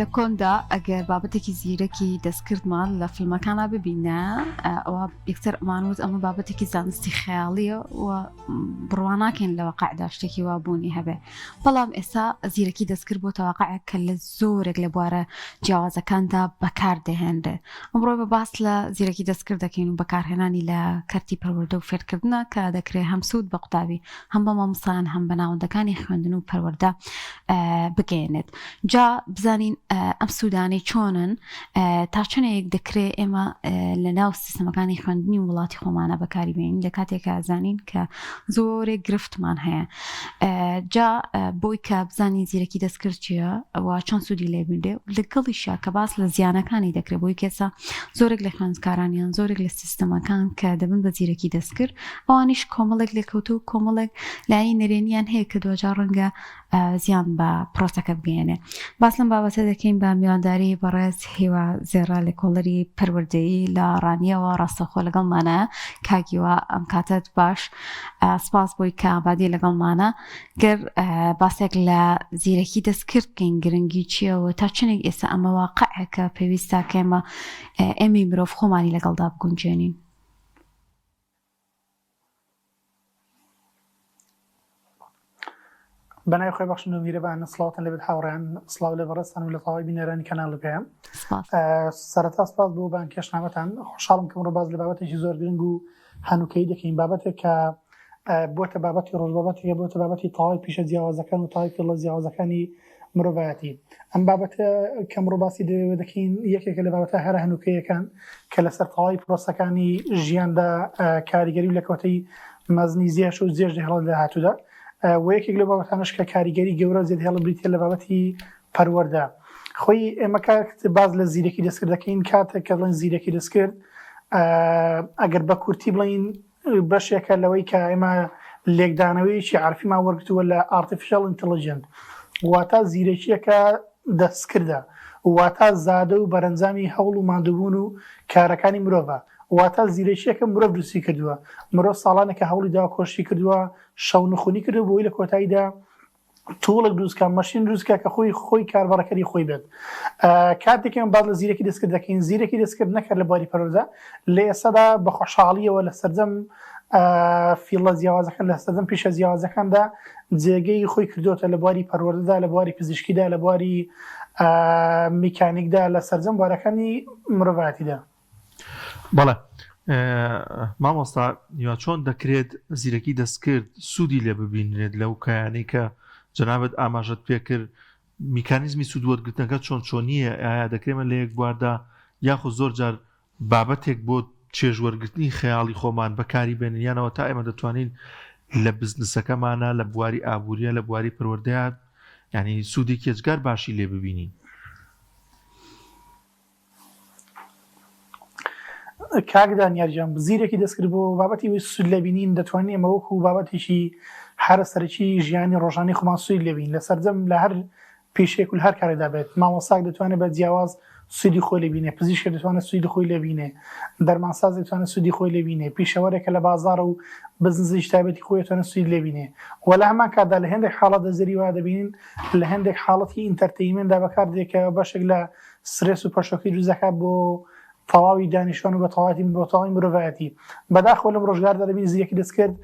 لە کۆندا ئەگەر بابەتێکی زیرەکی دەستکردمان لە فیلمەکانە ببینە ئەوە یەکتر ئەمانوت ئەمە بابەتێکی زانستی خەیاڵیە و بڕواناکەین لە واقعدا شتێکی وابوونی هەبێ. بەڵام ئێستا زیرەکی دەستکرد بۆ تەواقعێک کە لە زۆرێک لە بوارە جیاوازەکاندا بەکاردەهێنرێ. ئەمڕۆ بە باس لە زیرەکی دەستکرد دەکەین و بەکارهێنانی لە کەرتی پەروەردە و فێرکردنە کە دەکرێت هەم سوود بە قوتابی هەم بە مامۆستایان هەم بە ناوەندەکانی خوێندن و پەروەردە بگەێنێت. جا بزانین ئەم سوودانەی چۆنن تا چۆنێک دەکرێت ئێمە لە ناو سیستەمەکانی خوێندنی وڵاتی خۆمانە بەکاری بێنین لە کاتێکە زانین کە زۆرێک گرفتمان هەیە. جا بۆی کە بزانین زیرەکی دەستکرد چییە ئەوە چۆن سوودی لێبیندێ لەگەڵیشە کە باس لە زیانەکانی دەکرێت بۆی کێسا زۆرێک لە خوێندکارانیان زۆرێک لە سیستەمەکان کە دەبن بە زیرەکی دەستکرد ئەوانیش کۆمەڵێک لێکەوتو و کۆمەڵێک لای نەرێنیان هەیە کە دوجار ڕەنگە زیان بە پرۆسەکە بگەێنێ. باس لەم بابەتە دەکەین بە میوانداری بەڕێز هیوا زێرا لە کۆڵەری پەروەردەیی لە ڕانیەوە ڕاستەخۆ لەگەڵمانە کاگیوە ئەم کاتت باش سپاس بۆی کە ئابادی لەگەڵمانە گەر باسێک لە زیرەکی دەستکرد بکەین گرنگی چیەوە تا چنێک ئێستا ئەمە واقعەکە پێویستە کە ئێمە مرۆڤ خۆمانی لەگەڵدا بگونجێنین. بەنای خۆی بەخشن و میرەبان سڵاوتان لەبێت هاوڕێیان سڵاو لە بەڕێستان و لە تەواوی بینەرانی کەناڵ پێیان. سەرەتا سپاس بۆ بانکێشنامەتان. خۆشحاڵم کە ئەمڕۆ باز لە بابەتێکی زۆر گرنگ و هەنوکەیی دەکەین بابەتێک کە بۆتە بابەتی ڕۆژبابەتێکە بۆتە بابەتی تەواوی پیشە جیاوازەکان و تەواوی پێڵە جیاوازەکانی مرۆڤایەتی. ئەم بابەتە کە ئەمڕۆ باسی دەکەین یەکێکە لە بابەتە هەرە هەنوکەیەکان کە لەسەر تەواوی پرۆسەکانی ژیاندا کاریگەری و لە کەوتەی مەزنی زێش و زێژ هەڵ لە هاتوودا و یەکێک لە بابەتانش کە کاریگەری گەورە زێت هێڵ بریتە لە بابەتی پەروەردە. خۆی ئێمە باز لە زیرەکی دەستکرد دەکەین کاتێک کە بڵین زیرەکی دەستکرد ئەگەر بە کورتی بڵین بەشێکە لەوەی کە ئێمە لێکدانەوەیکی عارفیمان وەرگتووە لە ئارتیفیشەڵ ئینتەلیجەنت واتە زیرەکیەکە دەستکردە واتە زادە و بەرەنجامی هەوڵ و ماندووبوون و کارەکانی مرۆڤە واتە زیرەکیەکە مرۆڤ دروستی کردووە مرۆڤ ساڵانێکە هەوڵی داوەکۆشی کردووە شەو نخوونی کردو بۆی لە کۆتاییدا تۆڵک دروستکە مەشین دروستکە کە خۆی کاربەرەکەری خۆی بێت. کاتێکم باز لە زیرەکی دەستکرد دەکەین زیرەکی دەستکرد نەکرد لە بواری پەروەردە لە ئێستادا بە خۆشحاڵیەوە لە سەرجەم فیڵە جیاوازەکان لە سەرجەم پیشە جیاوازەکاندا جێگەی خۆی کردوتە لە بواری پەروەردەدا لە بواری پزیشکیدا لە بواری میکانیکدا لە سەرجەم بوارەکانی مرۆڤایەتیدا. بەڵێ مامۆستا یا چۆن دەکرێت زیرەکی دەستکرد سوودی لێ ببینێت لەو کایانەی کە جەنابەت ئاماژەت پێکرد میکانیزمی سوودوەرگرتنەکە چۆن چۆنیە ئایا دەکرێمە لە یەک بواردا یاخود زۆر جار بابەتێک بۆ چێژوەرگرتنی خەیاڵی خۆمان بەکاری بێنین یانەوە تا ئێمە دەتوانین لە بزنسەکەمانە لە بواری ئابووریە لە بواری پەروەردەیە ینی سوودی کێجگار باشی لێ ببینین. کاکدان یاریجان زیرەکی دەستکرد بۆ بابەتی وی سوود لەبینین دەتوانین ئەمە وەکو بابەتێکی هەرە سەرەکی ژیانی ڕۆژانەی خۆمان سوود لەبین لە سەرجەم لە هەر پێشێک و هەر کارێدا بێت مامۆستاک دەتوانێت بە جیاواز سوودی خۆی لێبینێ پزیشک دەتوانێت سوودی خۆی لێبینێ دەرمانساز دەتوانێت سوودی خۆی لێبینێ پیشەوەرێکە لە بازاڕ و بزنسیش تایبەتی خۆی دەتوانێت سوود لێبینێ و لە هەمان کاتدا لە هەندێک حاڵەت دەزەری وا دەبینین لە هەندێک حاڵەتی ئینتەرتەینمنتدا بەکاردێکە بەشێک لە سرێس و پەشۆکی دروستەکە بۆ تەواوی دانیشتوان و بە تەواوی مرۆڤایەتی بەداخەوە لەم ڕۆژگاردا دەبین زیرەکی دەستکرد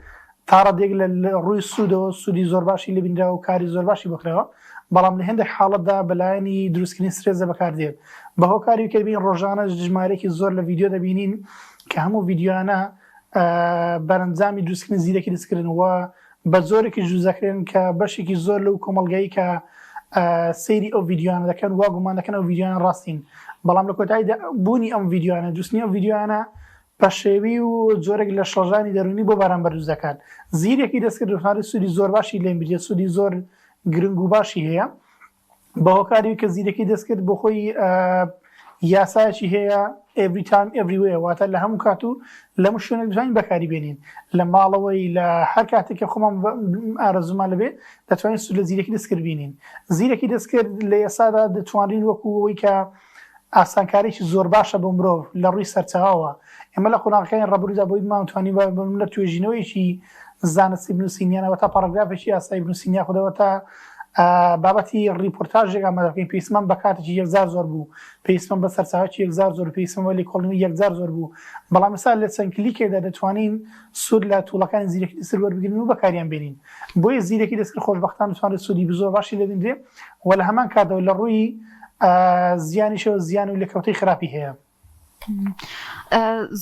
تا ڕادێک لە ڕووی سوودەوە سوودی زۆر باشی لێبینراوە و کاری زۆر باشی بکرێەوە بەڵام لە هەندێک حاڵەتدا بەلایەنی دروستکردنی سرێزە بەکاردێت بەهۆ کاری کە بین ڕۆژانە ژمارەیەکی زۆر لە ڤیدیۆ دەبینین کە هەموو ڤیدیۆانە بەرەنجامی دروستکردنی زیرەکی دەستکردنەوە بە زۆرێکی جوزەکرێن کە بەشێکی زۆر لەو کۆمەڵگایی کە سەیری ئەو ڤیدیۆانە دەکەن وا گومان دەکەن ئەو ڤیدیۆیان ڕاستین بەڵام لە کۆتاییدا بوونی ئەم ڤیدیۆانە دروستنی ئەم ڤیدیۆانە پەشێوی و جۆرێک لە شەژانی دەرونی بۆ باران بەردروست دەکات. زیرەکی دەستکرد دەتوانێت سوودی زۆر باشی لێم بێت سوودی زۆر گرنگ و باشی هەیە بە هۆکاری کە زیرەکی دەستکرد بۆ خۆی یاسایەکی هەیە every time everywhere واتە لە هەموو کات و لەمو شوێنێک دەتوانین بەکاری بێنین لە ماڵەوەی لە هەر کاتێککە خۆمان ئارەزومان لەبێ دەتوانین سوود لە زیرەکی دەستکرد بینین. زیرەکی دەستکرد لە ئێستادا دەتوانین وەکو ئەوەی کە ئاسانکاریی زۆر باشە بۆ مرۆڤ لە ڕووی سەرچاوە ئێمە لە قۆناغەکانی ڕەبووردا بۆی ماوتوانی لە توێژینەوەیکی زانستی بنووسینیانەوە تا پاراگرافێکی ئاسایی بنووسینیا خودەوە تا بابەتی ریپۆرتاژێک ئامادەکەین پێویستمان بە کاتێکی یەکجار زۆر بوو پێویستمان بە سەرچاوێکی یەکجار زۆر پێویستمان لێ کۆڵنەوەی یەکجار زۆر بوو بەڵام ئێستا لە چەند کلیکێکدا دەتوانین سوود لە تووڵەکانی زیرەکی دەستکرد وەربگرین و بەکاریان بێنین بۆیە زیرەکی دەستکرد خۆشبەختانە دەتوانێت سوودی زۆر باشی لێبێنرێ و لە هەمان کاتەوە لە ڕووی زیانیشەوە زیان و لێکەوتەی خراپی هەیە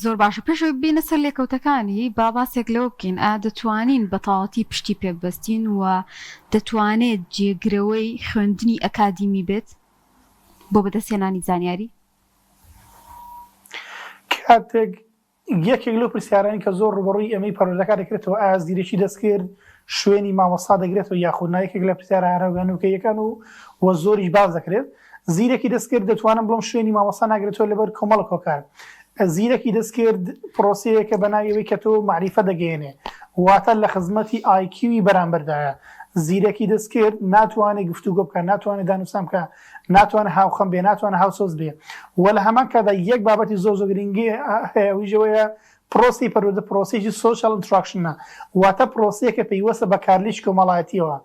زۆر باشە پێشەوەی بینە سەر لێکەوتەکانی با باسێک لەوە بکەین دەتوانین بە تەواوەتی پشتی پێبەستین و دەتوانێت جێگرەوەی خوێندنی ئەکادیمی بێت بۆ بەدەستهێنانی زانیاری کاتێک یەکێک لەو پرسیارانی کە زۆر ڕوبەڕووی ئەمەی پەروەردەکە دەکرێتەوە ئایا زیرەکی دەستکرد شوێنی مامۆستا دەگرێتەوە یاخود نایەکێک لە پرسیارە هەرەوگانوکەیەکان و زۆریش باز دەکرێت زیرەکی دەستکرد دەتوانم بڵم شوێنی مامۆستا ناگرێتەوە لەبەر کۆمەڵە کۆکار زیرەکی دەستکرد پرۆسەیەکە بە ناویەوەی کە تۆ معریفە دەگەێنێ واتە لە خزمەتی ئایکیوی بەرامبەردایە زیرەکی دەستکرد ناتوانێت گفتوگۆ بکە ناتوانێت دانووسان بکە ناتوانێت هاوخەم بێ ناتوانێت هاوسۆز بێ وە لە هەمان کادا یەک بابەتی زۆر زۆر گرنگی هەیەویژەوەیە پرۆسی پەروەردە پرۆسێکی سۆشیال ئینتراکشنە واتە پرۆسەیەکە پەیوەستە بە کارلیش کۆمەڵایەتیەوە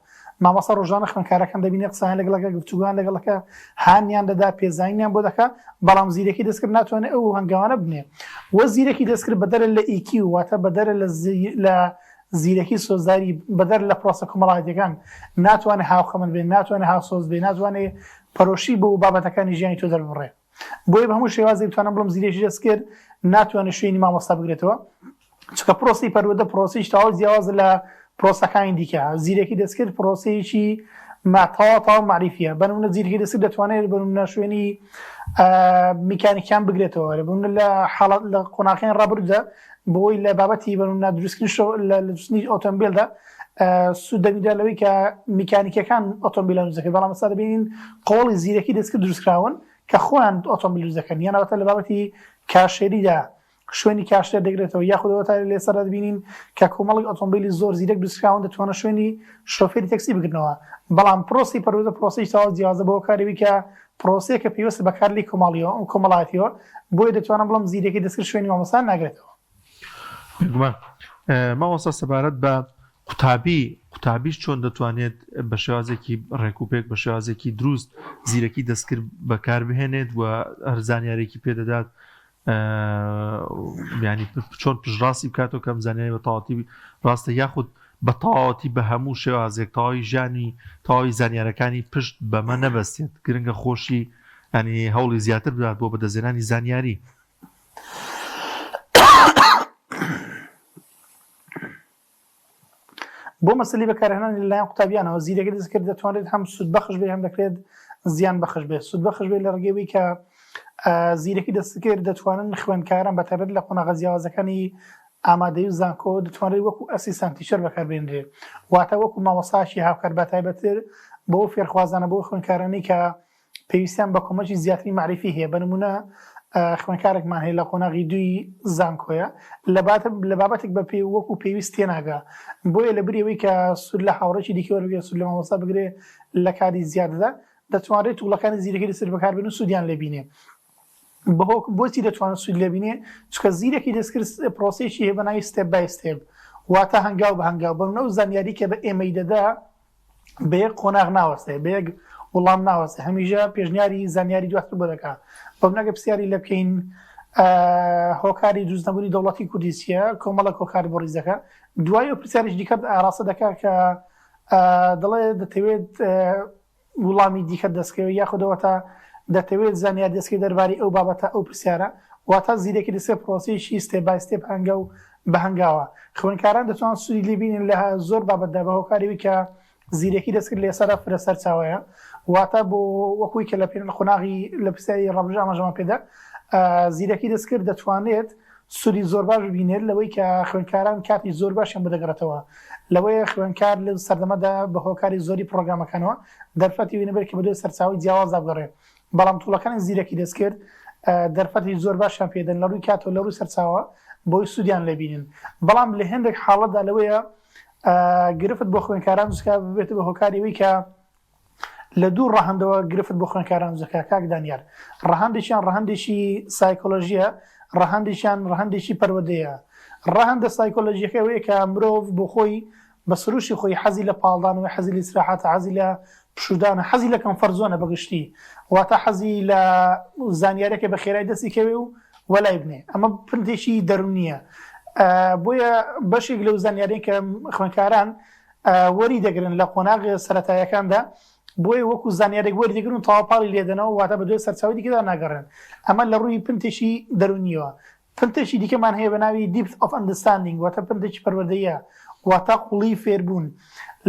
مامۆستا ڕۆژانە خوێندکارەکان دەبینێ قسەیان لەگەڵەکە گفتوگویان لەگەڵەکە هانیان دەدا پێزانینیان بۆ دەکات بەڵام زیرەکی دەستکرد ناتوانێت ئەو هەنگاوانە بنێ وە زیرەکی دەستکرد بەدەرە لە ئیکی واتە بەدەرە لە زیرەکی سۆزداری بەدەر لە پرۆسە کۆمەڵایەتیەکان ناتوانێت هاوخەمن بێت ناتوانێت هاوسۆز بێت ناتوانێت پەرۆشی بۆ بابەتەکانی ژیانی تۆ دەربڕێ بۆیە بە هەموو شێوازێک بتوانم بڵم زیرەکی دەستکرد ناتوانێت شوێنی مامۆستا بگرێتەوە چونکە پرۆسی پەروەردە پرۆسەیەکی تەواو جیاواز لە پرۆسەکانی دیکە زیرەکی دەستکرد پرۆسەیەکی تەواو معریفیە بەنمونە زیرەکی دەستکرد دەتوانێت بەنمونە شوێنی میکانیکیان بگرێتەوە بەنمونە لە حاڵەت لە قۆناغەکانی ڕابردوودا بۆی لە بابەتی بەنمونە دروستکردنی لە دروستنی ئۆتۆمبیلدا سوود دەمیدا لەوەی کە میکانیکەکان ئۆتۆمبیلە دروست دەکەن بەڵام ئێستا دەبینین قۆڵی زیرەکی دەستکرد دروستکراون کە خۆیان ئۆتۆمبیل دروست دەکەن یان ئەوەتە لە بابەتی کارشێریدا شوێنی کاشتێر دەگرێتەوە یاخودەوە تا لێسەر دەبینین کە کۆمەڵی ئۆتۆمبیلی زۆر زیرەک دروستکراون دەتوانە شوێنی شۆفێری تەکسی بگرنەوە بەڵام پرۆسی پەروەردە پرۆسەی تەواو جیاوازە بۆ کارەوەی کە پرۆسەیە کە پێویستە بەکارلی کۆمەڵایەتیەوە بۆیە دەتوانم بڵم زیرەکی دەستکرد شوێنی مامۆستا ناگرێتەوە مامۆستا سەبارەت بە قوتابیش چۆن دەتوانێت بە شێوازێکی ڕێکوپێک بە شێوازێکی دروست زیرەکی دەستکرد بەکاربهێنێت و هەر زانیارێکی پێدەدات ینی چۆن پشڕاستی بکاتەوە کەم زانیاری بە تەواوەتی ڕاستە یاخود بە تەواوەتی بە هەموو شێوازێک تەواوی ژیانی تەواوی زانیارەکانی پشت بەمە نەبەستێت گرنگە خۆشی ینی هەوڵی زیاتر بدات بۆ بەدەستهێنانی زانیاری بۆ مەسەلەی بەکارهێنانی لەلایەن قوتابیانەوە زیرەکی دەستکرد دەتوانێت هەم سوود بەخش بێت هەم دەکرێت زیان بەخش بێت سوود بەخش بێت لە ڕێگەی کە زیرەکی دەستکرد دەتوانن خوێندکاران بەتایبەت لە قۆناغە جیاوازەکانی ئامادەی و زانکۆ دەتوانێت وەکو ئەسیستان تیچەر بەکاربێنرێ واتە وەکو مامۆستاشی هاوکار بەتایبەتر بۆ فێرخوازانە بۆ خوێندکارانی کە پێویستیان بە کۆمەڵی زیاتری معریفی هەیە بەنمونە خوێندکارێکمان هەیە لە قۆناغی دوی زانکۆیە لە بابەتێک بە پێی وەکو پێویست تێناگا بۆیە لە بریەوەی کە سوود لە هاوڕێکی دیکە وەربگرێ سوود لە مامۆستا بگرێ لە کاری زیادەدا دەتوانێت تووڵەکانی زیرەکی دەستکرد بەکاربێن و سوودیان لێبینێ بۆچی دەتوانێت سوود لێبینێ چونکە زیرەکی دەستکرد پرۆسەیەکی هەیە بە ناوی ستێپ بای ستێپ واتە هەنگاو بە هەنگاو بەنمونە ئەو زانیاری کە بە ئێمەی دەدا بە یەک قۆناغ ناوەستێ بە یەک وەڵام ناوەستێ هەمیشە پێشنیاری زانیاری دواتر بۆ دەکات بەڵام پرسیاری لە بکەین هۆکاری دروستنەبوونی دەوڵەتی کوردستانە کۆمەڵە کۆکار بۆ ڕیز دەکات دوای ئەو پرسیاریش دیکە ئاراستە دەکات کە دەڵێ دەتەوێت وڵامی دیکە دەستکەوێت یاخودەوە تا دەتەوێت زانیار دەستکەی دەرباری ئەو بابەتە ئەو پرسیارە واتە زیرەکی دەستکرد پرۆسەیەکی ستێپ بای ستێپ هەنگە و بە هەنگاوە خوێندکاران دەتوانن سوودی لێبینن لە زۆر بابەتدا بە هۆکاریەوەی کە زیرەکی دەستکرد لێسەرە فرە سەرچاوەیە واتە بۆ وەکوی کە لە پێ قۆناغی لە پرسیاری ڕەبژە ئاماژەمان پێدا زیرەکی دەستکرد دەتوانێت سوودی زۆر باش ببینێت لەوەی کە خوێندکاران کاتی زۆر باشیان بەدەگرێتەوە لەوەیە خوێندکار لە سەردەمەدا بە هۆکاری زۆری پرۆگرامەکانەوە دەرفەتی وێنەبەر کە بەدوێ سەرچاوی جیاواز بگەڕێت بەڵام تووڵەکانی زیرەکی دەستکرد دەرفەتی زۆر باشیان پێدەن لە ڕووی کاتەوە لە ڕووی سەرچاوە بۆی سوودیان لێبینن بەڵام لە هەندێک حاڵەتدا لەوەیە گرفت بۆ خوێندکاران دروستکا ببێت بە هۆکاریەوەی کە لە دوو ڕەهەندەوە گرفت بۆ خوێندکاران دروستکا کاک دانیار ڕەهەندێکیان ڕەهەندێکی سایکۆلۆژیە ڕەهەندێکیان ڕەهەندێکی پەروەردەیە ڕەهەندە سایکۆلۆژیەکە ئەوەیە کە مرۆڤ بۆ خۆی بە سروشی خۆی حەزی لە پاڵدانەوە حەزی لە ئیسراحەتە حەزی لە پشودانە حەزی لە کەمفەرت زۆنە بەگشتی واتە حەزی لە زانیارێکە بە خێرای دەستی کەوێ و وەلای بنێ ئەمە پندێکی دەرون نییە بۆیە بەشێک لەو زانیارێک کە خوێندکاران وەری دەگرن لە قۆناغ سەرەتاییەکاندا بۆیە وەکو زانیارێک وەری دەگرن و تەواوپاڵی لێدەنەوە واتە بە دوای سەرچاوی دیکەدا ناگەڕێن ئەمە لە ڕووی پندێکی دەرونیەوە پندێکی دیکەمان هەیە بە ناوی دیپت ئۆف ئەندەرستاندینگ واتە پندێکی پەروەردەیە واتە قوڵی فێربوون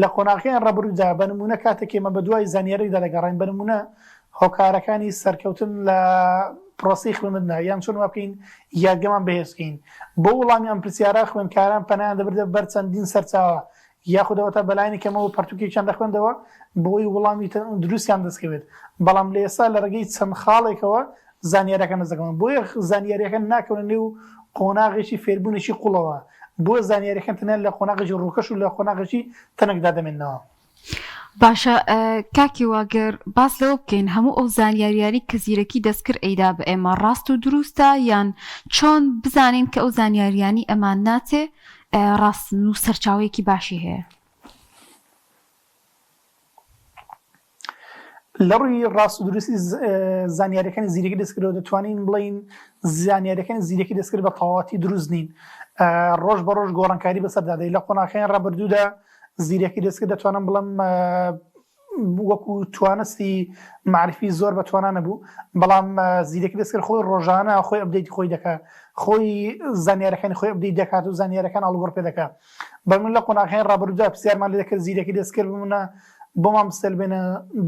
لە قۆناغەکان ڕەبڕوودا بە نمونە کاتێک ئێمە بە دوای زانیاریدا دەگەڕین بە نمونە هۆکارەکانی سەرکەوتن لە پرۆسی خوێندندا یان چۆن وا بکەین یادگەمان بەهێزکەین بۆ وەڵامی ئەم پرسیارە خوێندکاران پەنایان دەبردە بەر چەندین سەرچاوە یاخودەوەتە بەلایانی کەمەوە پەرتوکێکیان دەخوێندەوە بۆی وەڵامی دروستیان دەستکەوێت بەڵام لە ئێستا لە ڕێگەی چەند خاڵێکەوە زانیاریەکان دەستەکەون بۆیە زانیاریەکان ناکەونە نێو قۆناغێکی فێربوونێکی قوڵەوە بۆ زانیاریەکان تەنیا لە قۆناغێکی ڕووکەش و لە قۆناغێکی تەنەکدا دەمێننەوە باشە کاکی واگەر باس لەوە بکەین هەموو ئەو زانیاریاری کە زیرەکی دەستکرد ئەیدا بە ئێمە ڕاست و دروستە یان چۆن بزانین کە ئەو زانیاریانی ئەمان ناچێ ڕاستن و سەرچاوەیەکی باشی هەیە لە ڕووی ڕاست و دروستی زانیاریەکانی زیرەکی دەستکردەوە دەتوانین بڵین زانیاریەکانی زیرەکی دەستکرد بە تەواوەتی دروست نین ڕۆژ بە ڕۆژ گۆڕانکاری بەسەردادەی لە قۆناغەکانی ڕابردوودا زیرەکی دەستکرد دەتوانم بڵم وەکو توانستی معرفی زۆر بەتوانە نەبوو بەڵام زیرەکی دەستکرد خۆی ڕۆژانە خۆی ئەپدەیتی خۆی دەکات خۆی زانیاریەکانی خۆی ئەپدەیت دەکات و زانیاریەکان ئەڵگۆڕ پێ دەکات بەمن لە قۆناغەکانی ڕابردوودا پرسیارمان لێ دەکرد زیرەکی دەستکرد بمونە بۆمان بستەل بێنە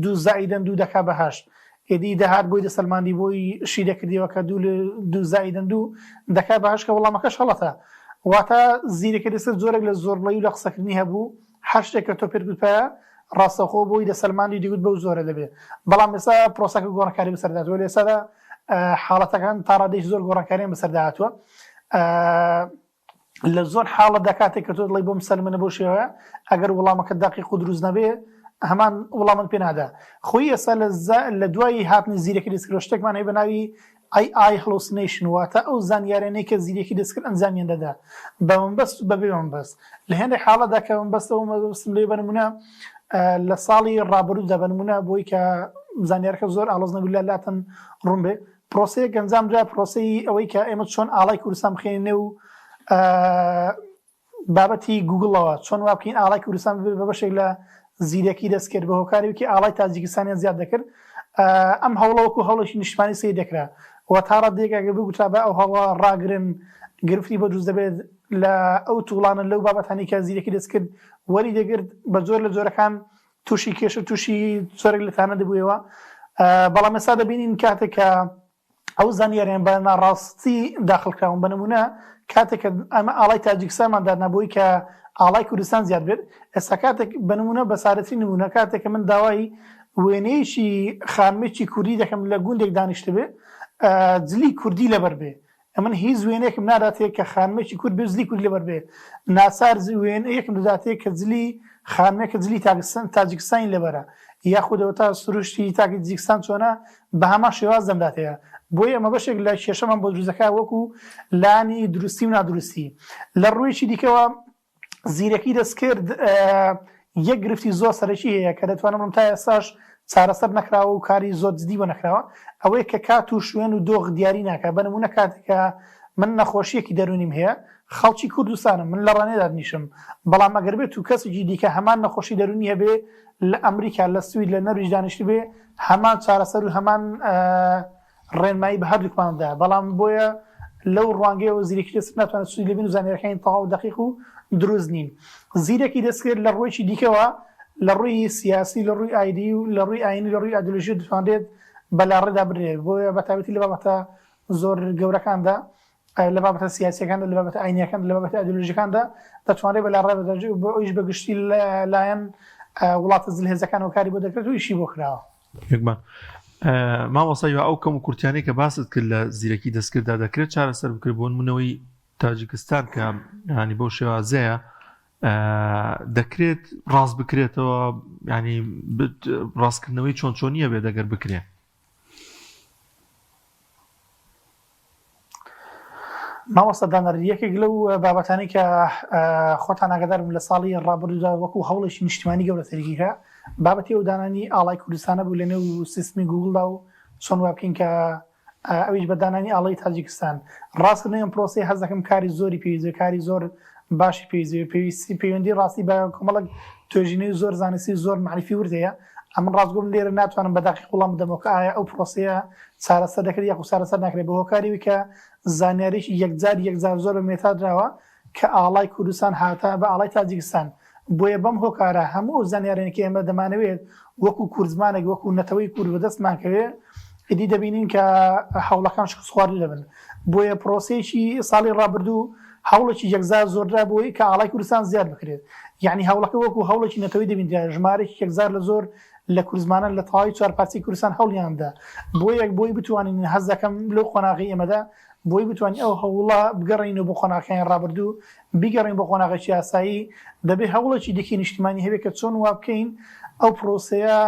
2 زائیدەن 2 دەکا بە 8 ئێدی دەهات بۆی دەسەلماندی بۆی شی دەکردیەوە کە 2 زائیدەن 2 دەکا بە 8 کە وەڵامەکەش هەڵەتە واتە زیرەکی دەستکرد زۆرێک لە زۆربەی و لە قسەکردنی هەبوو هەشتێک کە تۆ پێرگوتپایە ڕاستەخۆ بۆی دەسەلماندی دیگوت بەو زۆرە دەبێت بەڵام ئێستا پرۆسەکە گۆڕانکاری بەسەرداتوە لە ئێستادا حاڵەتەکان تا ڕادەی زۆر گۆڕانکاریان بەسەرداهاتووە لە زۆر حاڵە دەکاتێک کە تۆ دڵی بۆ مسەلمنە بۆ شێوەیە ئەگەر وەڵامەکە دەقیق و دروست نەبێ هەمان وەڵامت پێ نادا خۆی ئێستا لە دوای هاتنی زیرەکی دەستکردەوە شتێکمان هەیە بە ناوی AI hallucination واتە ئەو زانیاریانەی کە زیرەکی دەستکرد ئەنجامیان دەدا بە منبەست و بەبێ منبەست لە هێندێک حاڵەتدا کە منبەستەوە مەبەستم لێ بە نمونە لە ساڵی ڕابردوودا بە نمونە بۆی کە زانیارەکە زۆر ئاڵۆز نەبوو لە لاتەن ڕوون بێ پرۆسەیەک ئەنجامدرا پرۆسەی ئەوەی کە ئێمە چۆن ئاڵای کوردستان بخێنێ و بابەتی گوگڵەوە چۆن وا بکەین ئاڵای کوردستان بە بەشێک لە زیرەکی دەستکرد بە هۆکاریوکی ئاڵای تاجیکستانیان زیاد دەکرد ئەم هەوڵەوەکو هەوڵێکی نیشتمانی سێ دەکرا و تا ڕادێکەگە بگوترا بە ئەو هەوڵە ڕاگرن گرفتی بە دروست دەبێت لە ئەو تووڵانە لەو بابەتانی کە زیرەکی دەستکرد وەری دەگرت بە زۆر لە جۆرەکان تووشی کێشە تووشی زۆرێک لەتانە دەبوویەوە بەڵام ئێستا دەبینین کاتێک کە ئەو زانیاریان بە ناڕاستی داخڵکراون بە نمونە کاتێک کە ئەمە ئاڵای تاجیکستانمان دادنەبووی کە ئاڵای کوردستان زیاد بێت ئێستا کاتێک بە نمونە بەسارەتی نمونە کاتێک کە من داوای وێنەیەکی خانمێکی کوردی دەکەم لە گوندێک دانیشتە بێ جلی کوردی لەبەر بێ ئەمن هیچ وێنەیەکم ناداتێت کە خانمێکی کورد بێ جلی کوردی لەبەر بێ ناسار وێنەیەکم دەداتێت کە جلی خانمێکە جلی تاجیکستانی لەبەرە یاخودەوە تا سروشتی تاجیکستان چۆنە بە هەمان شێواز دەمداتەیە بۆی ئەمە بەشێک لە کێشەمان بۆ دروستەکە وەکو لانی دروستی و نادروستی لە ڕوویەکی دیکەوە زیرەکی دەستکرد یەک گرفتی زۆر سەرەکی هەیە کە دەتوانم تا ئێستاش چارەسەر نەکراوە و کاری زۆر جدی بۆ نەکراوە ئەوەیە کە کات و شوێن و دۆغ دیاری ناکات بە نمونە کاتێکە من نەخۆشیەکی دەرونیم هەیە خەڵکی کوردستانم من لە ڕانێدا نیشم بەڵام ئەگەر بێت و کەسێکی دیکە هەمان نەخۆشی دەرونی هەبێ لە ئەمریکا لە سوید لە نەرویج دانیشت بێ هەمان چارەسەر و هەمان ڕێنمایی بە هەردووکماندا بەڵام بۆیە لەو ڕوانگەیەوە زیرەکی دەستکرد ناتوانێت سوود لەبین و زانیاریەکانی تەواو و دەقیق و دروست نین زیرەکی دەستکرد لە ڕۆیکی دیکەوە لە ڕووی سیاسی لە ڕووی ئایدی و لە ڕووی ئاینی لە ڕووی ئایدۆلۆژی دەتوانرێت بەلاڕێدا بڕێت بۆیە بەتابەتی لە بابەتە زۆر گەورەکاندا لە بابەتە سیاسیەکاندا لە بابەتە ئاینیەکان لە بابەتە ئایدۆلۆژیەکاندا دەتوانرێت بەلاڕێ بدەرێت بۆ ئەویش بەگشتی لایەن وڵاتە جلهێزەکان و کاری بۆ دەکرێت و ئیشی بۆ کراوە یەکمان مامۆستا ئەو کەم و کورتیانەی کە باست کرد لە زیرەکی دەستکرددا دەکرێت چارەسەر بکرد بۆ نمونەوەی تاجیکستان کە ینی بۆ شێوازەیە دەکرێت ڕاست بکرێتەوە ینی ڕاستکردنەوەی چۆن چۆنیە بێت دەگەر بکرێت مامۆستا دانەر یەکێک لەو بابەتانی کە خۆتان ئاگادارم لە ساڵی ڕابردوودا وەکو هەوڵێکی نیشتیمانی گەورەترێکیکە بابەتی ئەو دانانی ئاڵای کوردستانە بوو لەنێو سیستمی گوگڵدا و چۆن وا بکەین کە ئەویش بە دانانی ئاڵای تاجیکستان ڕاستکردن ئەم پرۆسەی هەز دەکەم کاری زۆری پێویستە کاری زۆر باشی پەیوەندی ڕاستی بە کۆمەڵک توێژینەی زۆر زانستی زۆر معرفی ورد هەیە ئەمن ڕاستگۆم لێرە ناتوانم بە داقیق وەڵام بدەمەوە کە ئایا ئەو پرۆسەیە چارەسەر دەکرێت یاخو چارەسەر ناکرێت بە هۆکاریوی کە زانیاریش یەکجار زۆر بە مێتا درراوە کە ئاڵای کوردستان هاتە بە ئاڵای تاجیکستان بۆیە بەم هۆکارە هەموو زانیارێنێکی ئێمە دەمانەوێت وەکو کوردزمانێک وەکو نەتەوەی کورد بەدەستمانکەوێت ئیدی دەبینین کە هەوڵەکان شخصخواری دەبن بۆیە پرۆسەیەکی ساڵی ڕابردوو هەوڵێکی یەکجار زۆررا بۆی کە ئاڵای کوردستان زیاد بکرێت یعنی هەوڵەکە وەکو هەوڵێکی نەتەوەی دەبین ژمارێکی یەکجار لە زۆر لە کوردزمانە لە تەواوی چوارپارچەی کوردستان هەوڵیاندا بۆی بتوانین هەز دەکەم لەو قۆناغی ئێمەدا بۆی بتوانین ئەو هەوڵە بگەڕین و بۆ قۆناغەکانی ڕابردوو بیگەڕین بۆ قۆناغێکی یاسایی دەبێت هەوڵێکی دیکە نیشتیمانی هەبێت کە چۆن وا بکەین ئەو پرۆسەیە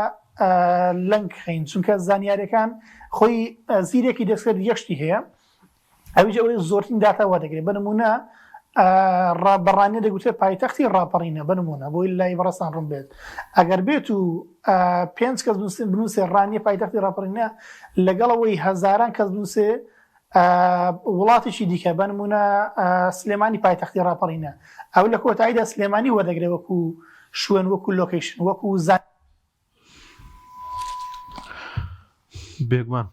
لەنگ خین چونکە زانیاریەکان خۆی زیرێکی دەستکرد یەشتی هەیە ئەویش ئەوەی زۆرترین داتا وا دەگرێت بنمونە بەڕانیە دەگوترێت پایتەختی ڕاپەڕینە بنمونە بۆی لای بەڕستان ڕوون بێت ئەگەر بێت و 5 کەس بنووسێ ڕانیە پایتەختی ڕاپەڕینە لەگەڵەوەی هەزاران کەس بنووسێ وڵاتێکی دیکە بنمونە سلێمانی پایتەختی ڕاپەڕینە ئەو لە کۆتاییدا سلێمانی وەدەگرێت وەکو شوێن وەکو لۆکیشن وەکو زان بێگومان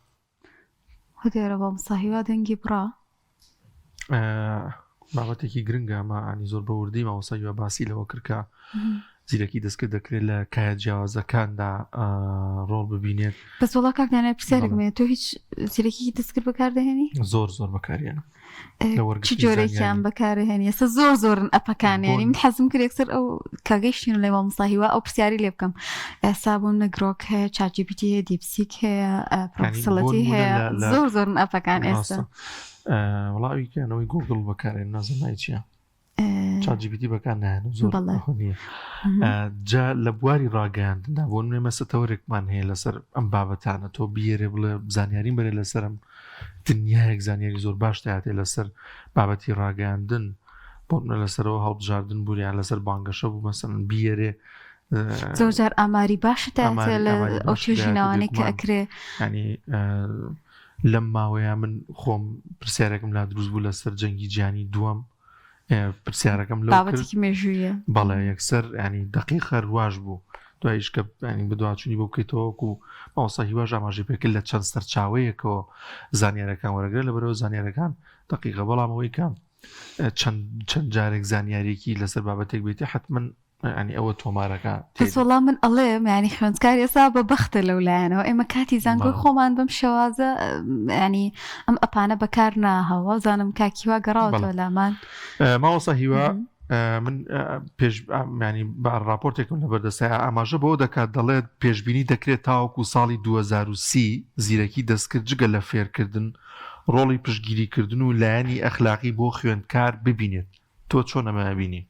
هەدێرە بە مساهیوا دەنگی بڕا بابەتێکی گرنگە ئەمە ئانی زۆر بەوردی مامۆستا باسی لەوە کردکە زیرەکی دەستکرد دەکرێت لە کایە جیاوازەکاندا ڕۆڵ ببینێت بەس وڵا کاکدانە پرسیارێکمێت تۆ هیچ زیرەکی دەستکرد بەکاردەهێنی زۆر بەکارێنە چ جۆرێکیان بەکارهێنی ئێستا زۆرن ئەپەکانیانی من حەزم کرد یەکسەر ئەو کاگەیشتین لێ مامۆستاهیوا ئەو پرسیاری لێ بکەم ئێستا بوون نەگرۆک هەیە چاجیپیتی هەیە دیپسیک هەیە پرۆکسڵەتی هەیە زۆرن ئەپەکان ئێستا وڵاوی کەنەوەی گوگڵ بەکارێن نازانای چییە چاجیپیتی بەکار نایەن زۆر نییە جا لە بواری ڕاگەیاندندا بۆ نوێ مەسەتەوەرێکمان هەیە لەسەر ئەم بابەتانە تۆ بیێرێ بڵێ زانیاریم بەرێ لەسەرم دنیایەک زانیاری زۆر باش دەهاتێ لەسەر بابەتی ڕاگەیاندن بۆ لەسەرەوە هەڵبژاردن بوریان لەسەر بانگەشە بوو مەسەن بیێرێ زۆرجار ئاماری باشە لە ئەو توێژینەوانەی کە ئەکرێ ینی لەم ماوەیە من خۆم پرسیارێکم لا دروست بوو لەسەر جەنگی جیهانی دووەم پرسیارەکەم لەو بابەتێکی مێژوویە بەڵێ یەکسەر ینی دقیقە رواژ بوو دوایش کە ینی بەدواچوونی بۆ بکەیتەوەکو مامۆستا هیواژ ئاماژەی پێکرد لە چەند سەرچاوەیەکەوە زانیارەکان وەرەگرێت لەبەرەوە زانیارەکان دقیقە بەڵام ئەوەی کە چەند جارێک زانیارێکی لەسەر بابەتێک بێتی حتمما ینی ئەوە تۆمارەکە دەست وەڵام من ئەڵێم ینی خوێندکار ئێستا بە بەختە لەولایەنەوە ئێمە کاتی زانگۆی خۆمان بەم شێوازە ینی ئەم ئەپانە بەکار ناهەوە زانم کاکیوا گەڕاوەتەوە لامان مامۆستا هیوا من پێش ینی بە راپۆرتێکم لە بەردەستای ئاماژە بەوە دەکات دەڵێت پێشبینی دەکرێت تاوەکو ساڵی 2030 زیرەکی دەستکرد جگە لە فێرکردن ڕۆڵی پشتگیریکردن و لایەنی ئەخلاقی بۆ خوێندکار ببینێت تۆ چۆن ئەمە بینی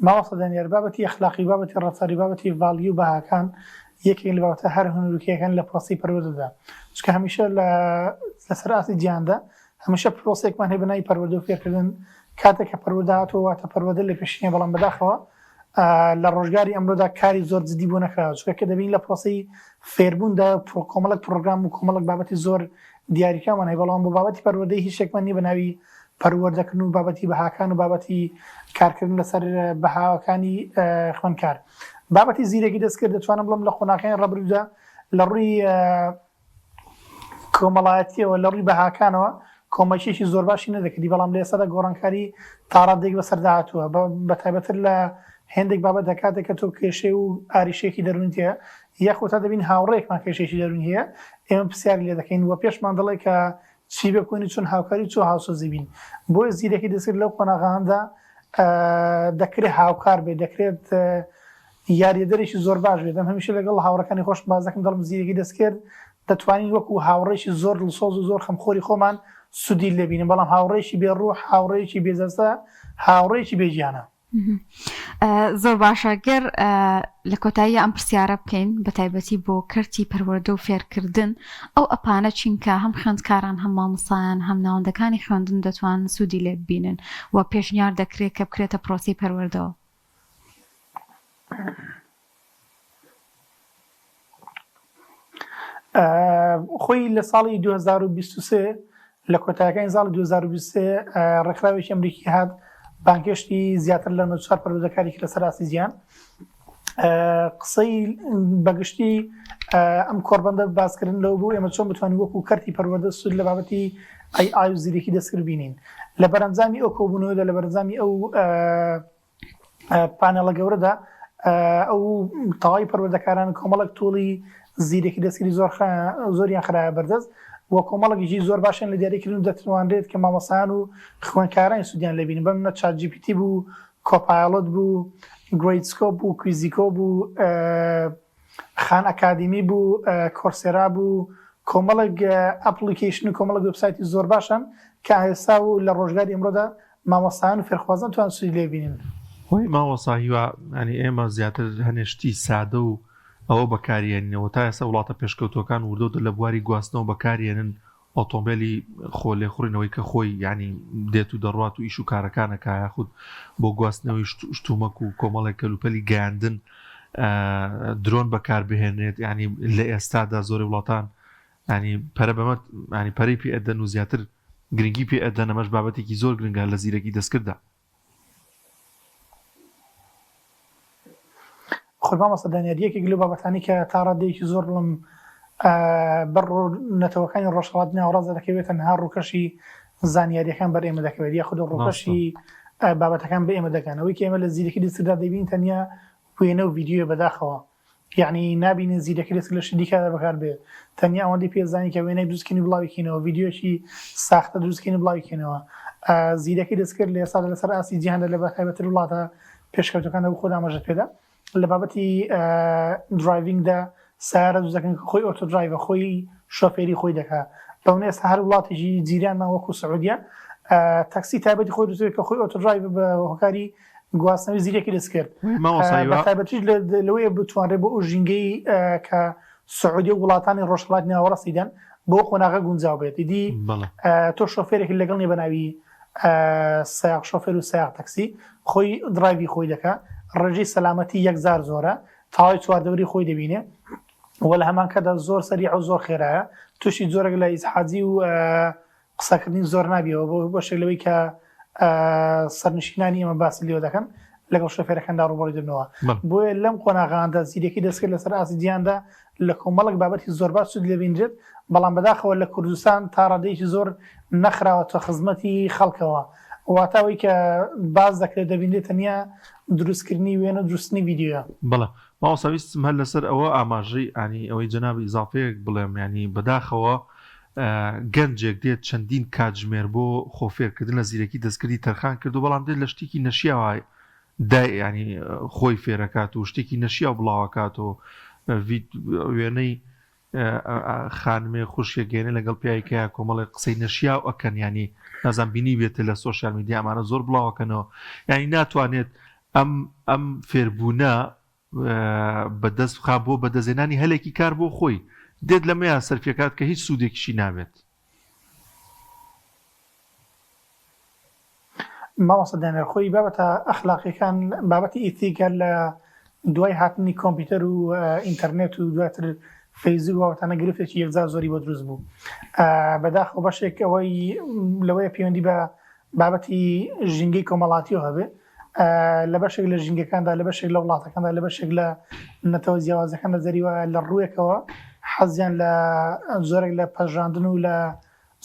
ماوەستا دەنێر بابەتی ئەخلاقی بابەتی ڕەفتاری بابەتی ڤالیو بەهاکان یەکێک لە بابەتە هەر هونەرۆکیەکان لە پرۆسی پەروەردەدا چونکە هەمیشە لەسەر ئاسی جیهاندا هەمیشە پرۆسێکمان هەیە بەناوی پەروەردە و فێرکردن کاتێک کە پەروەردە هاتووە واتە پەروەردە لە پێشینە بەڵام بەداخەوە لە ڕۆژگاری ئەمرۆدا کاری زۆر جدی بۆ نەکراوە چونکە کە دەبین لە پرۆسی فێربووندا کۆمەڵک پرۆگرام و کۆمەڵک بابەتی زۆر دیاریکرامان هەیە بەڵام بۆ بابەتی پەروەردەی هیچ شتێکمان نییە بەناوی پەروەردەکردن و بابەتی بەهاکان و بابەتی کارکردن لەسەر بەهاوەکانی خوێندکار بابەتی زیرەکی دەستکرد دەتوانم بڵم لە خۆناکانی ڕەبردوودا لە ڕووی کۆمەڵایەتیەوە لە ڕووی بەهاکانەوە کۆمەکیێکی زۆر باشی نەدەکردی بەڵام لە ئێستادا گۆڕانکاری تاڕادێک بەسەرداهاتووە بەتایبەتر لە هێندێک بابەت دەکاتێک کە تۆ کێشەی و ئاریشێکی دەرونیت هەیە یاخۆ تا دەبین هاوڕێکمان کێشێکی دەرونی هەیە ئێمە پرسیاری لێ دەکەین وە پێشمان دەڵێ کە چی بکۆنی چۆن هاوکاری چۆ هاوسۆزی بین بۆیە زیرەکی دەسێت لەو قۆناغاندا دەکرێت هاوکار بێت دەکرێت یاریدەرێکی زۆر باش بێت ئەم هەمیشە لەگەڵ هاوڕەکانی خۆش باز دەکەم دەڵم زیرەکی دەستکرد دەتوانین وەکو هاوڕێکی زۆر دڵسۆز و زۆر خەمخۆری خۆمان سودی لێبینین بەڵام هاوڕێکی بێڕوح هاوڕێکی بێزەستە هاوڕێکی بێجیانە زۆر باشە گەر لە کۆتایی ئەم پرسیارە بکەین بە تایبەتی بۆ کەرتی پەروەردە و فێرکردن ئەو ئەپانە چینکە هەم خوێندکاران هەم مامۆستایان هەم ناوەندەکانی خوێندن دەتوانن سوودی لێ ببینن و پێشنیار دەکرێت کە بکرێتە پرۆسی پەروەردەوە. خۆی لە ساڵی 2023 لە کۆتاییەکانی ساڵی 2023 ڕێکخراوێکی ئەمریکی هات بانگهێشتی زیاتر لە 94 پەروەردەکاری لەسەر ئاسی جیهان. قسەی بەگشتی ئەم کۆربەندە باسکردن لەو بوو ئێمە چۆن بتوانین وەکو کەرتی پەروەردە سوود لە بابەتی AI و زیرەکی دەستکرد بینین. لە بەرەنجامی ئەو کۆبوونەوەدا لە بەرەنجامی ئەو پانێڵە گەورەدا ئەو تەواوی پەروەردەکاران کۆمەڵک تۆڵی زیرەکی دەستکردی زۆریان خراپە بەردەست وە کۆمەڵێکی زۆر باشیان لە دیاریکردن دەتوانرێت کە مامۆستایان و خوێندکارانی سوودیان لێبینن بەمە چات جی پی تی بوو، کۆپایلۆت بوو، گریدسکۆپ بوو، کویزیکۆ بوو، خان ئەکادیمی بوو، کۆرسێرا بوو، کۆمەڵێک ئەپلیکیشن و کۆمەڵک وێبسایتی زۆر باشن کە ئێستا و لە ڕۆژگاری ئەمڕۆدا مامۆستایان و فێرخوازان توان سوودی لێبینن. هۆی مامۆستا هیوا ینی ئێمە زیاتر هەنێشتی سادە و ئەوە بەکارێنینەوە تا ئێستا وڵاتە پێشکەوتەکان وردەوتە لە بواری گواستنەوە بەکارێنن ئۆتۆمبیلی خۆ لێخوڕینەوەی کە خۆی ینی دێت و دەڕات و ئیش و کارەکانەکە یاخود بۆ گواستنەوەی شتومەک و کۆمەڵێک کەلوپەلی گەاندن درۆن بەکاربهێنێت ینی لە ئێستادا زۆری وڵاتان ینی پەرە بەمە ینی پەرەی پێ ئەدەن و زیاتر گرنگی پێ ئەدەن ئەمەش بابەتێکی زۆر گرنگە لە زیرەکی دەستکردە. خۆی مامۆستا دانیاریەکێک لەو بابەتانی کە تا ڕادەیەکی زۆر بڵم بەڕ نەتەوەکانی ڕۆژهەڵاتی ناوەڕاستە دەکەوێت تەنها ڕووکەشی زانیاریەکان بەر ئێمە دەکەوێت یاخود ڕووکەشی بابەتەکان بە ئێمە دەکەنەوەی کە ئێمە لە زیرەکی دەستکرددا دەبین تەنیا وێنە و ڤیدیۆ بەداخەوە یعنی نابینین زیرەکی دەستکرد لە شتێکدا بەکار بێت تەنیا ئەوەندەی پێزانی کە وێنەی دروستکردنی بڵاویکەینەوە ڤیدیۆشی ساختە دروستکردنی بڵاویکەینەوە. زیرەکی دەستکرد لە ئێستا لەسەر ئاسی جیهاندا لە بەتایبەتر وڵاتە پێشکەوتەکاندا بۆ خۆدا ئاماژە پێدا لە بابەتی درایڤینگدا سیارە دروستەکەن کە خۆی ئۆتۆدرایڤە خۆی شۆفێری خۆی دەکات بەونە ئێستا هەر وڵاتێکی جیرانمان وەکو سعودیە تاکسی تایبەتی خۆی دروست کە خۆی ئۆتۆدرایڤ بە هۆکاری گواستنەوەی زیرەکی دەستکرد بەتایبەتیش لەوەیە بتوانرێت بۆ ئەو ژینگەی کە سعودی و وڵاتانی ڕۆژهەڵاتی ناوەڕاستیدان بۆ قۆناغا گونجاو بێت ئیدی تۆ شۆفێرێکی لەگەڵ نیە بەناوی سایق شۆفێر و سایق تاکسی خۆی درایڤی خۆی دەکات ڕێژەی سەلامەتی یەکزار زۆرە تاوای چواردەوری خۆی دەبینێ وە لە هەمان کەدا زۆر سەریع و زۆر خێرایە تووشی زۆرێک لە ئیزحاجی و قسەکردنی زۆر نابیەوە بۆ شێک لەوەی کە سەرنشینانی ئەمە باسی لێوە دەکەن لەگەڵ شۆفێرەکاندا ڕوبەڕووی دەبنەوە بۆیە لەم قۆناغاندا زیرەکی دەستکرد لەسەر ئاسی جیهاندا لە کۆمەڵک بابەتی زۆر باش سوود لێبینرێت بەڵام بەداخەوە لە کوردستان تا ڕادەیەکی زۆر نەخراوەتە خزمەتی خەڵکەوە واتاوی کە باز دەکرێت دەبینێت تەنیا دروستکردنی وێنە دروستنی ڤیدیۆە. بەڵێ ماوەساویستم هەر لەسەر ئەوە ئاماژەی ئانی ئەوەی جەنابی ئیزافەیەک بڵێم ینی بەداخەوە گەنجێک دێت چەندین کاتژمێر بۆ خۆفێرکردن لە زیرەکی دەستکردی تەرخان کرد و بەڵام دێت لە شتێکی نەشیاوە ینی خۆی فێرەکات و شتێکی نەشیا بڵاوکات و وێنەی خانمێ خوشکێنێ لەگەڵ پیاکەیە کۆمەڵی قسەی نەشیا ئەکەن ینی نازان بینی بێتە لە سۆشیال میدیا ئەمانە زۆر بڵاوەکەنەوە ینی ناتوانێت ئەم فێربوونە بەدەست بخا بۆ بەدەزێنانی هەلێکی کار بۆ خۆی دێت لەمەیە سەرفیەکات کە هیچ سوودێکیشی نابێت. مامۆستا دانیار خۆی بابەتە ئەخلاقیەکان بابەتی ئیتیکە لە دوای هاتنی کۆمپیوتەر و ئینتەرنێت و دواتر فەیزی بابەتانە گرفتێکی یەکجار زۆری بۆ دروست بوو بەداخەوە بەشێک ئەوەی لەوەیە پەیوەندی بە بابەتی ژینگەی کۆمەڵاتیەوە هەبێ لە بەشێک لە ژینگەکاندا لە بەشێک لە وڵاتەکاندا لە بەشێک لە نەتەوە جیاوازەکاندا زەریوە لە ڕوویەکەوە حەزیان لە زۆرێک لە پەژاندن و لە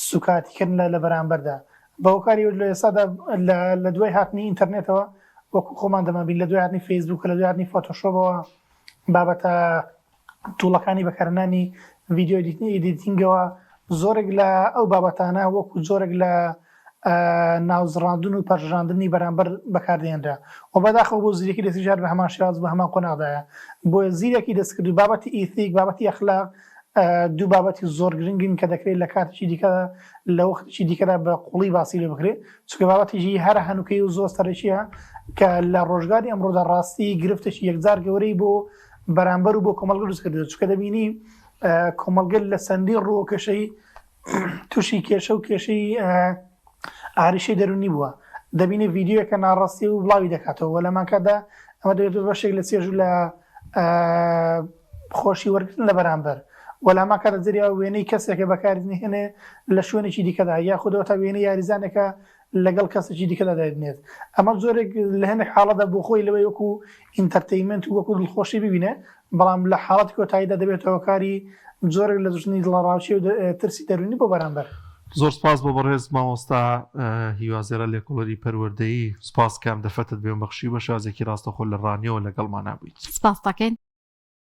سوکاتیکردن لە بەرامبەردا بەهۆکاری لە ئێستادا لە دوای هاتنی ئینتەرنێتەوە وەکو خۆمان دەمەبین لە دوای هاتنی فەیسبووک لە دوای هاتنی فۆتۆشۆپەوە بابەتە تووڵەکانی بەکارهێنانی ڤیدیۆ ئیدیتینگەوە زۆرێک لە ئەو بابەتانە وەکو زۆرێک لە ناوزڕاندن و پەرژاندنی بەرامبەر بەکاردێنرا و بەداخەوە بۆ زیرەکی دەستیژار بە هەمان شێواز بە هەمان قۆناغدایە بۆ زیرەکی دەستکرد و بابەتی ئیتیک بابەتی ئەخلاق دوو بابەتی زۆر گرنگن کە دەکرێت لە کاتێکی دیکە لە وەختێکی دیکەدا بە قوڵی باسی لێ بکرێت چونکە بابەتیژی هەر هەنووکەی و زۆر سەرەکیە کە لە ڕۆژگاری ئەمڕۆدا ڕاستی گرفتێکی یەکجار گەورەی بۆ بەرامبەر و بۆ کۆمەڵگە دروست کردو چکە دەبینی کۆمەڵگە لە سەندی ڕۆکەشەی تووشی کێشە و کێشەی ئاریشەی دەرونی بووە دەبینی ڤیددیوەکە ناڕاستی و بڵاوی دەکاتەوە وە لەمان کاتدا ئەمە دەبێت بەشێک لە چێژ لە خۆشی وەرگتن لە بەرامبەر وەلاما کاتە جریاوە وێنەی کەسێکە بەکارنی هێنێ لە شوێنێکی دیکەدا یا خودەوە تا وێنەی یاریزانێکە لەگەڵ کەسێکی دیکەدا دەبنێت ئەمە زۆرێک لە هەندێک حاڵەدا بۆ خۆی لەوەی وەکو ئینتەرتەینمنت و وەکو دڵخۆشی ببینێ بەڵام لە حاڵەتی کۆتاییدا دەبێتەوە کاری زۆرێک لە دژنی دڵڕاوچی و ترسی دەرونی بۆ بەرامبەر زۆر سپاس بۆ بەڕێز مامۆستا هیوازێرە لێکۆڵەری پەروەردەیی سپاس کام دەفەتت بێ بەخشی بە شازێکی ڕاستەخۆ لە ڕانیەوە لەگەڵمان نبوویت سپاس دەکەین